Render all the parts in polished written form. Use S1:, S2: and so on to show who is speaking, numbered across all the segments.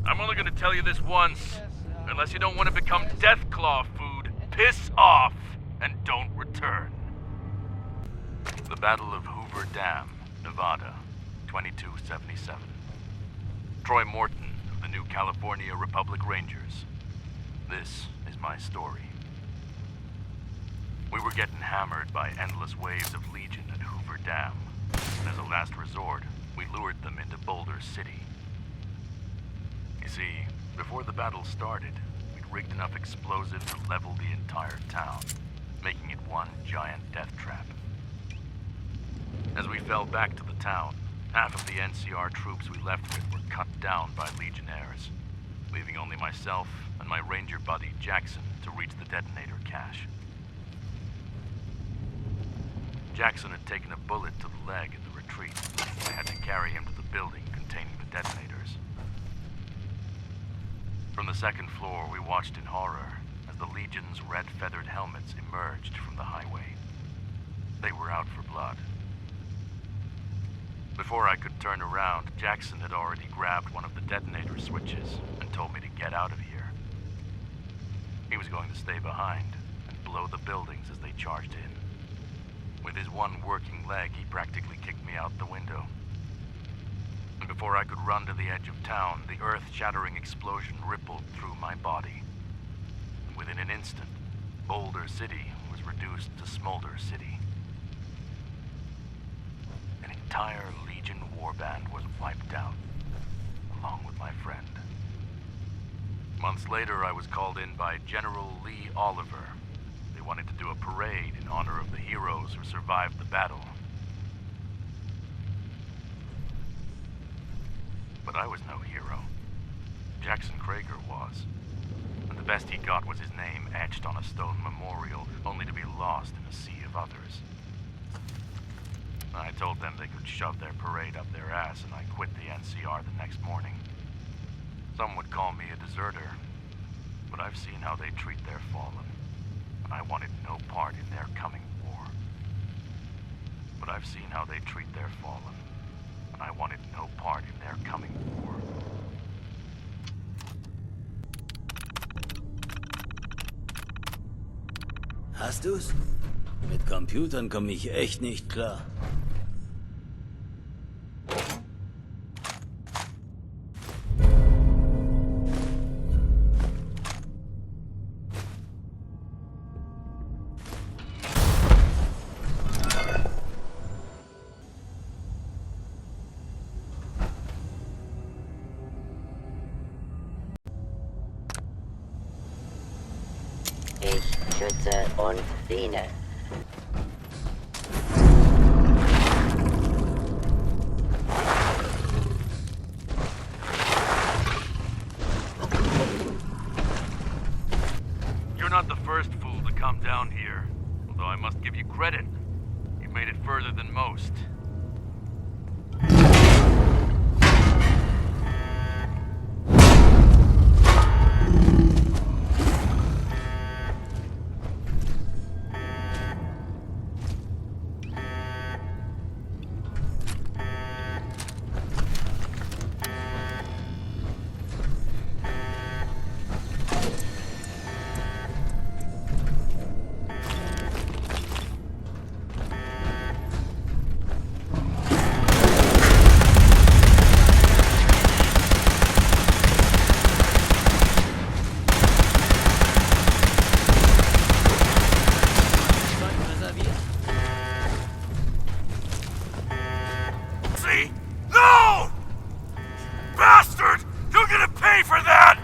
S1: I'm only gonna tell you this once. Unless you don't want to become Deathclaw food, piss off and don't return. The Battle of Hoover Dam, Nevada, 2277. Troy Morton of the New California Republic Rangers. This is my story. We were getting hammered by endless waves of Legion at Hoover Dam. And as a last resort, we lured them into Boulder City. You see, before the battle started, we'd rigged enough explosives to level the entire town, making it one giant death trap. As we fell back to the town, half of the NCR troops we left with were cut down by Legionnaires, leaving only myself and my ranger buddy Jackson to reach the detonator cache. Jackson had taken a bullet to the leg in the retreat. I had to carry him to the building containing the detonators. From the second floor, we watched in horror as the Legion's red-feathered helmets emerged from the highway. They were out for blood. Before I could turn around, Jackson had already grabbed one of the detonator switches and told me to get out of here. He was going to stay behind and blow the buildings as they charged in. With his one working leg, he practically kicked me out the window. And before I could run to the edge of town, the earth-shattering explosion rippled through my body. And within an instant, Boulder City was reduced to Smolder City. An entire Legion warband was wiped out, along with my friend. Months later, I was called in by General Lee Oliver. They wanted to do a parade in honor of the heroes who survived the battle. But I was no hero. Jackson Krager was. And the best he got was his name etched on a stone memorial, only to be lost in a sea of others. I told them they could shove their parade up their ass, and I quit the NCR the next morning. Some would call me a deserter, but I've seen how they treat their fallen. I wanted no part in their coming war. But I've seen how they treat their fallen, and I wanted no part in their coming war.
S2: Hast du's? Mit Computern komme ich echt nicht klar.
S3: Ich schütze und diene.
S1: You're not the first fool to come down here, although I must give you credit. You've made it further than most. No! Bastard! You're gonna pay for that!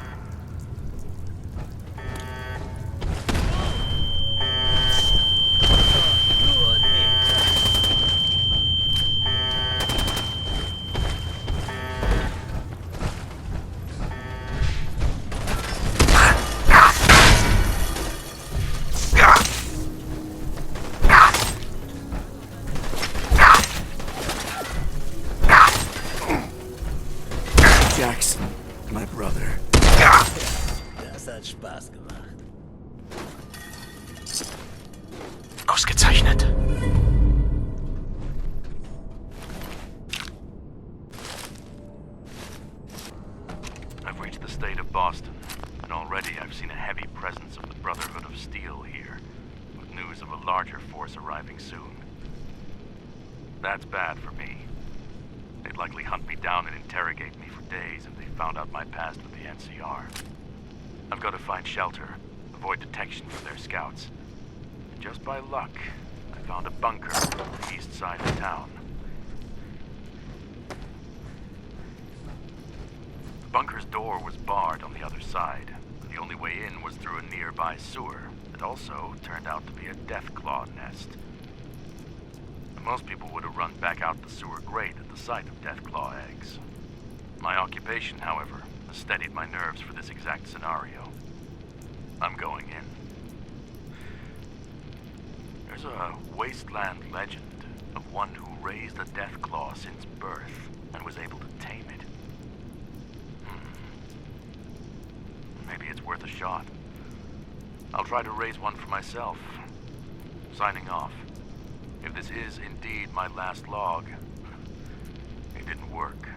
S4: Jackson, my brother.
S2: Das hat Spaß gemacht.
S4: Ausgezeichnet.
S1: I've reached state of Boston, and already I've seen a heavy presence of the Brotherhood of Steel here, with news of a larger force arriving soon. That's bad for me. They'd likely hunt me down and interrogate me for days if they found out my past with the NCR. I've got to find shelter, avoid detection from their scouts. And just by luck, I found a bunker on the east side of town. The bunker's door was barred on the other side, and the only way in was through a nearby sewer that also turned out to be a Deathclaw nest. Most people would have run back out the sewer grate at the sight of Deathclaw eggs. My occupation, however, has steadied my nerves for this exact scenario. I'm going in. There's a wasteland legend of one who raised a Deathclaw since birth and was able to tame it. Maybe it's worth a shot. I'll try to raise one for myself. Signing off. If this is indeed my last log, it didn't work.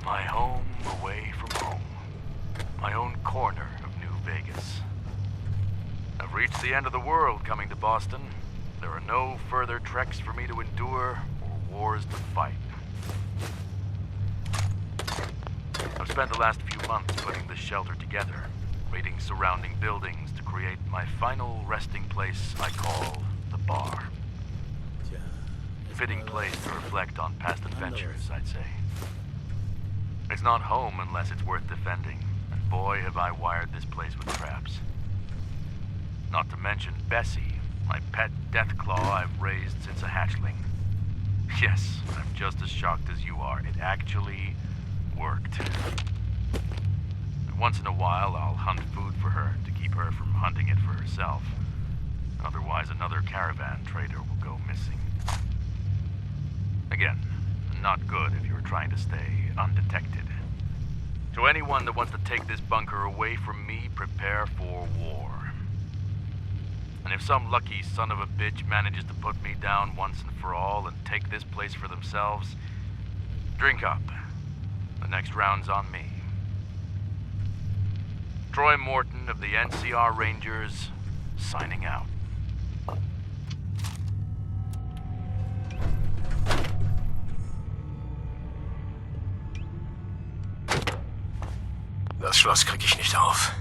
S1: My home away from home. My own corner of New Vegas. I've reached the end of the world coming to Boston. There are no further treks for me to endure or wars to fight. I've spent the last few months putting this shelter together, raiding surrounding buildings to create my final resting place I call the bar. Fitting place to reflect on past adventures, I'd say. It's not home unless it's worth defending, and boy have I wired this place with traps. Not to mention Bessie, my pet Deathclaw I've raised since a hatchling. Yes, I'm just as shocked as you are. It actually worked. Once in a while, I'll hunt food for her to keep her from hunting it for herself. Otherwise, another caravan trader will go missing. Again, not good if you're trying to stay undetected. To anyone that wants to take this bunker away from me, prepare for war. And if some lucky son of a bitch manages to put me down once and for all and take this place for themselves, drink up. The next round's on me. Troy Morton of the NCR Rangers, signing out.
S4: Das Schloss krieg ich nicht auf.